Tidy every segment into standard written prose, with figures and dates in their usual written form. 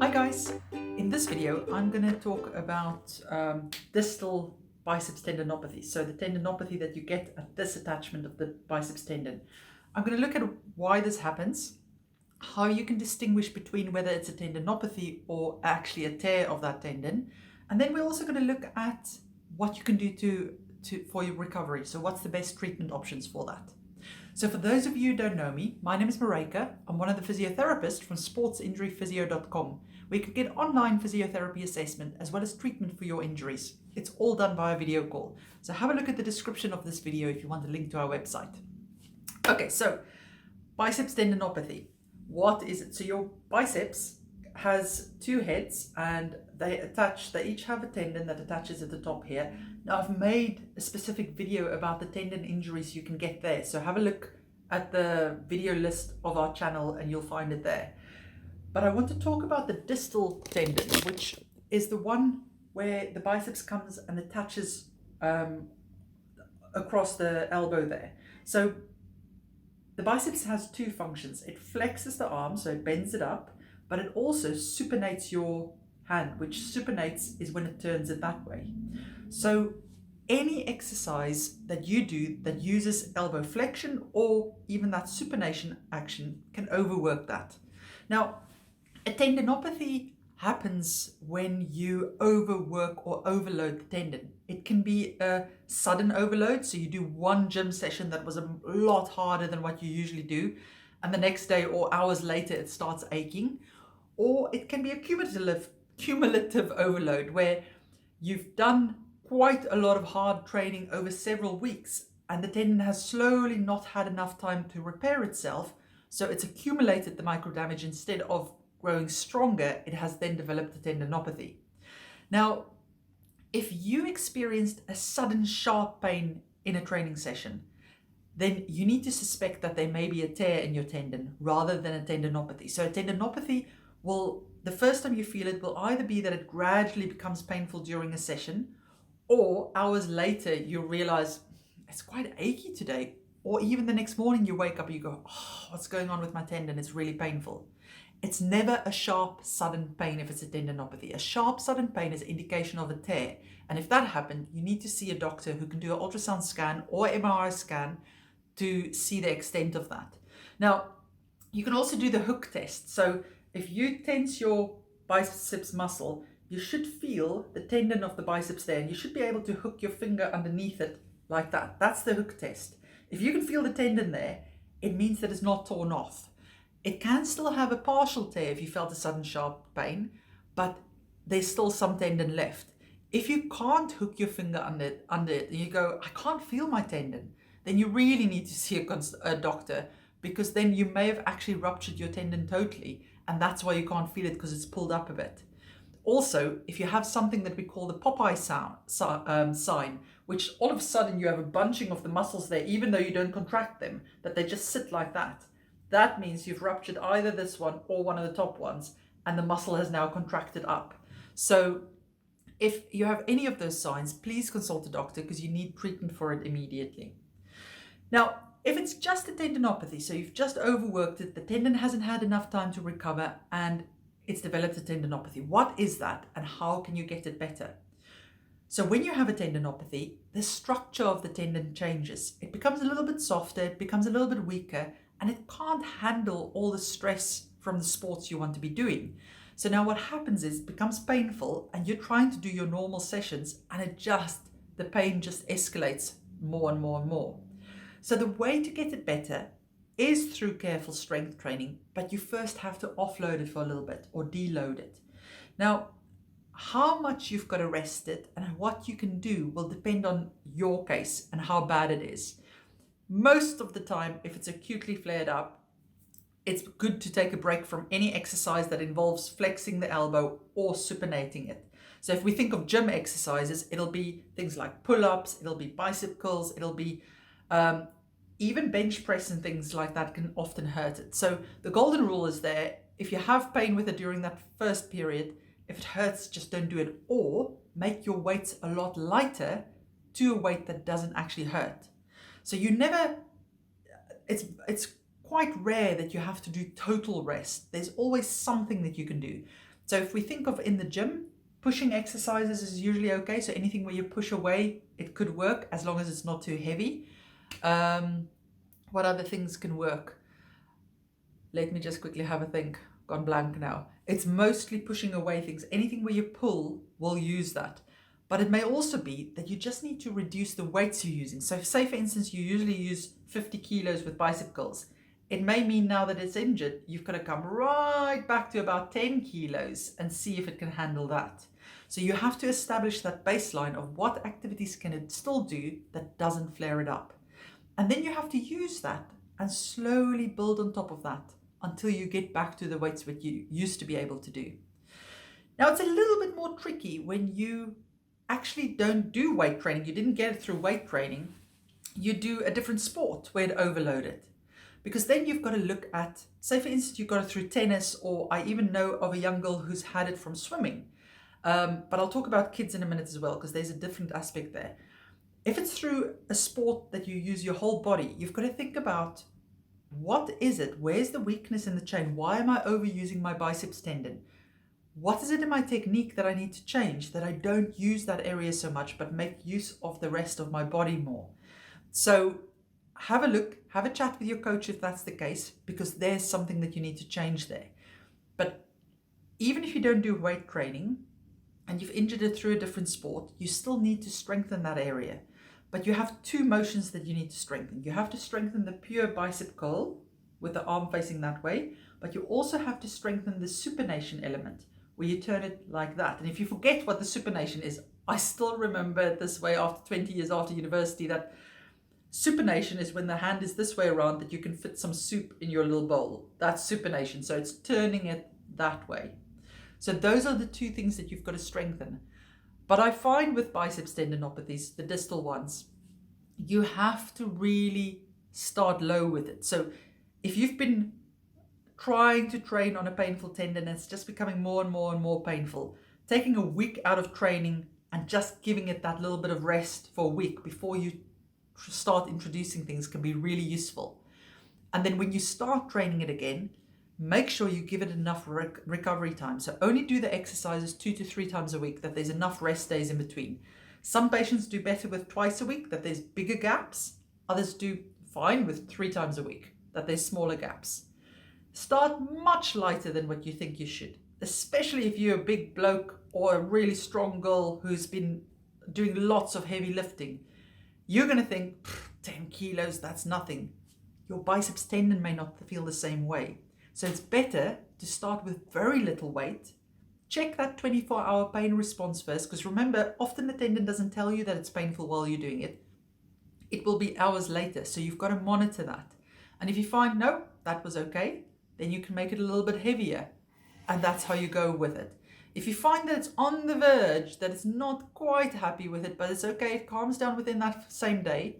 Hi guys, in this video I'm going to talk about distal biceps tendinopathy. So the tendinopathy that you get at this attachment of the biceps tendon. I'm going to look at why this happens, how you can distinguish between whether it's a tendinopathy or actually a tear of that tendon. And then we're also going to look at what you can do for your recovery. So what's the best treatment options for that? So for those of you who don't know me, my name is Maryke. I'm one of the physiotherapists from sportsinjuryphysio.com, where you can get online physiotherapy assessment as well as treatment for your injuries. It's all done via video call. So have a look at the description of this video if you want a link to our website. Okay, so biceps tendinopathy. What is it? So your biceps has two heads and they each have a tendon that attaches at the top here. Now I've made a specific video about the tendon injuries you can get there. So have a look at the video list of our channel and you'll find it there. But I want to talk about the distal tendon, which is the one where the biceps comes and attaches across the elbow there. So the biceps has two functions. It flexes the arm, so it bends it up, but it also supinates your hand, which supinates is when it turns it that way. So any exercise that you do that uses elbow flexion or even that supination action can overwork that. Now, a tendinopathy happens when you overwork or overload the tendon. It can be a sudden overload, so you do one gym session that was a lot harder than what you usually do, and the next day or hours later it starts aching. Or it can be a cumulative overload where you've done quite a lot of hard training over several weeks and the tendon has slowly not had enough time to repair itself, so it's accumulated the micro damage. Instead of growing stronger, it has then developed a tendinopathy. Now, if you experienced a sudden sharp pain in a training session, then you need to suspect that there may be a tear in your tendon rather than a tendinopathy. So a tendinopathy will, the first time you feel it, will either be that it gradually becomes painful during a session, or hours later you realize it's quite achy today, or even the next morning you wake up and you go, oh, what's going on with my tendon? It's really painful. It's never a sharp, sudden pain if it's a tendinopathy. A sharp, sudden pain is an indication of a tear. And if that happened, you need to see a doctor who can do an ultrasound scan or MRI scan to see the extent of that. Now, you can also do the hook test. So if you tense your biceps muscle, you should feel the tendon of the biceps there, and you should be able to hook your finger underneath it like that. That's the hook test. If you can feel the tendon there, it means that it's not torn off. It can still have a partial tear if you felt a sudden sharp pain, but there's still some tendon left. If you can't hook your finger under it and you go, I can't feel my tendon, then you really need to see a doctor, because then you may have actually ruptured your tendon totally, and that's why you can't feel it, because it's pulled up a bit. Also, if you have something that we call the Popeye sign, which all of a sudden you have a bunching of the muscles there, even though you don't contract them, that they just sit like that. That means you've ruptured either this one or one of the top ones, and the muscle has now contracted up. So if you have any of those signs, please consult a doctor, because you need treatment for it immediately. Now, if it's just a tendinopathy, so you've just overworked it, the tendon hasn't had enough time to recover, and it's developed a tendinopathy. What is that, and how can you get it better? So when you have a tendinopathy, the structure of the tendon changes. It becomes a little bit softer, it becomes a little bit weaker, and it can't handle all the stress from the sports you want to be doing. So now what happens is it becomes painful, and you're trying to do your normal sessions, and the pain just escalates more and more and more. So the way to get it better is through careful strength training, but you first have to offload it for a little bit or deload it. Now, how much you've got to rest it and what you can do will depend on your case and how bad it is. Most of the time, if it's acutely flared up, it's good to take a break from any exercise that involves flexing the elbow or supinating it. So if we think of gym exercises, it'll be things like pull-ups, it'll be bicep curls, it'll be even bench press and things like that can often hurt it. So the golden rule is there. If you have pain with it during that first period, if it hurts, just don't do it, or make your weights a lot lighter to a weight that doesn't actually hurt. So it's quite rare that you have to do total rest. There's always something that you can do. So if we think of in the gym, pushing exercises is usually okay. So anything where you push away, it could work as long as it's not too heavy. What other things can work? Let me just quickly have a think. Gone blank now. It's mostly pushing away things. Anything where you pull, we'll use that. But it may also be that you just need to reduce the weights you're using. So say, for instance, you usually use 50 kilos with bicep curls. It may mean now that it's injured, you've got to come right back to about 10 kilos and see if it can handle that. So you have to establish that baseline of what activities can it still do that doesn't flare it up. And then you have to use that and slowly build on top of that until you get back to the weights that you used to be able to do. Now, it's a little bit more tricky when you actually don't do weight training. You didn't get it through weight training. You do a different sport where it overloaded. Because then you've got to look at, say for instance, you got it through tennis, or I even know of a young girl who's had it from swimming. But I'll talk about kids in a minute as well, because there's a different aspect there. If it's through a sport that you use your whole body, you've got to think about, what is it? Where's the weakness in the chain? Why am I overusing my biceps tendon? What is it in my technique that I need to change, that I don't use that area so much, but make use of the rest of my body more? So have a look, have a chat with your coach if that's the case, because there's something that you need to change there. But even if you don't do weight training and you've injured it through a different sport, you still need to strengthen that area. But you have two motions that you need to strengthen. You have to strengthen the pure bicep curl with the arm facing that way, but you also have to strengthen the supination element where you turn it like that. And if you forget what the supination is, I still remember it this way after 20 years after university, that supination is when the hand is this way around that you can fit some soup in your little bowl. That's supination. So it's turning it that way. So those are the two things that you've got to strengthen. But I find with biceps tendinopathies, the distal ones, you have to really start low with it. So if you've been trying to train on a painful tendon and it's just becoming more and more and more painful, taking a week out of training and just giving it that little bit of rest for a week before you start introducing things can be really useful. And then when you start training it again, make sure you give it enough recovery time. So only do the exercises 2 to 3 times a week, that there's enough rest days in between. Some patients do better with twice a week, that there's bigger gaps. Others do fine with 3 times a week, that there's smaller gaps. Start much lighter than what you think you should, especially if you're a big bloke or a really strong girl who's been doing lots of heavy lifting. You're going to think, 10 kilos, that's nothing. Your biceps tendon may not feel the same way. So it's better to start with very little weight. Check that 24-hour pain response first, because remember, often the tendon doesn't tell you that it's painful while you're doing it. It will be hours later, so you've got to monitor that. And if you find, no, that was okay, then you can make it a little bit heavier, and that's how you go with it. If you find that it's on the verge, that it's not quite happy with it, but it's okay, it calms down within that same day,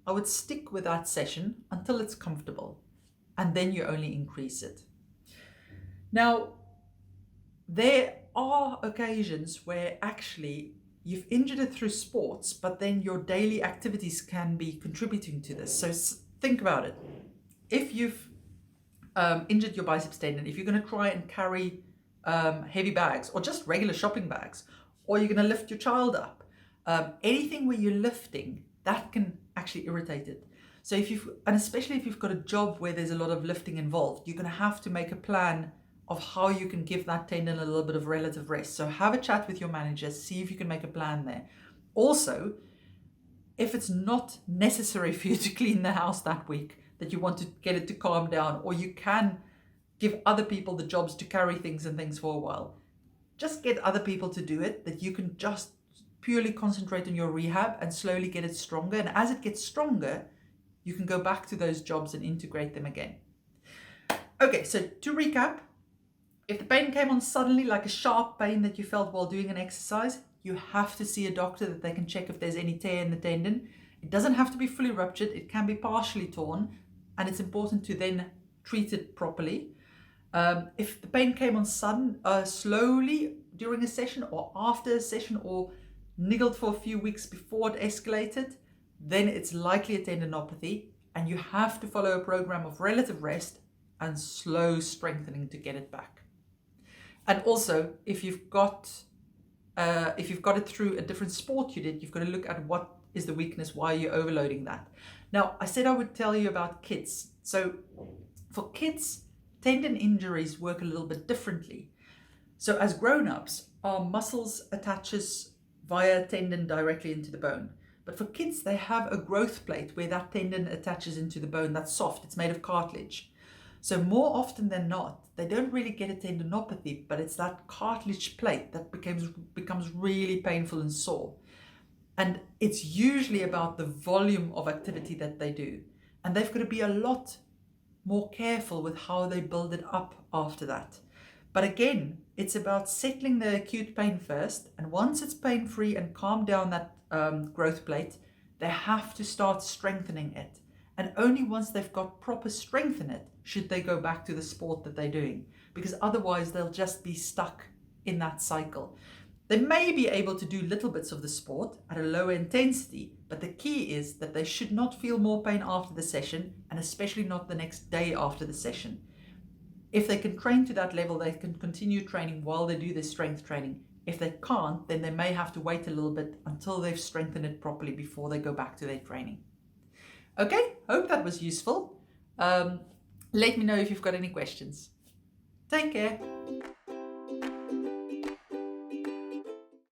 I would stick with that session until it's comfortable, and then you only increase it. Now, there are occasions where actually you've injured it through sports, but then your daily activities can be contributing to this. So think about it. If you've injured your biceps tendon, if you're going to try and carry heavy bags or just regular shopping bags, or you're going to lift your child up, anything where you're lifting, that can actually irritate it. So and especially if you've got a job where there's a lot of lifting involved, you're going to have to make a plan of how you can give that tendon a little bit of relative rest. So have a chat with your manager, see if you can make a plan there. Also, if it's not necessary for you to clean the house that week, that you want to get it to calm down, or you can give other people the jobs to carry things and things for a while, just get other people to do it, that you can just purely concentrate on your rehab and slowly get it stronger. And as it gets stronger, you can go back to those jobs and integrate them again. Okay, so to recap, if the pain came on suddenly, like a sharp pain that you felt while doing an exercise, you have to see a doctor that they can check if there's any tear in the tendon. It doesn't have to be fully ruptured, it can be partially torn, and it's important to then treat it properly. If the pain came on slowly during a session or after a session, or niggled for a few weeks before it escalated, then it's likely a tendinopathy, and you have to follow a program of relative rest and slow strengthening to get it back. And also, if you've got it through a different sport you did, you've got to look at what is the weakness, why you're overloading that. Now, I said I would tell you about kids. So for kids, tendon injuries work a little bit differently. So as grown-ups, our muscles attaches via tendon directly into the bone. But for kids, they have a growth plate where that tendon attaches into the bone. That's soft, it's made of cartilage. So more often than not, they don't really get a tendinopathy, but it's that cartilage plate that becomes really painful and sore. And it's usually about the volume of activity that they do. And they've got to be a lot more careful with how they build it up after that. But again, it's about settling the acute pain first. And once it's pain-free and calm down that growth plate, they have to start strengthening it. And only once they've got proper strength in it should they go back to the sport that they're doing, because otherwise they'll just be stuck in that cycle. They may be able to do little bits of the sport at a lower intensity, but the key is that they should not feel more pain after the session, and especially not the next day after the session. If they can train to that level, they can continue training while they do their strength training. If they can't, then they may have to wait a little bit until they've strengthened it properly before they go back to their training. Okay, hope that was useful. Let me know if you've got any questions. Take care.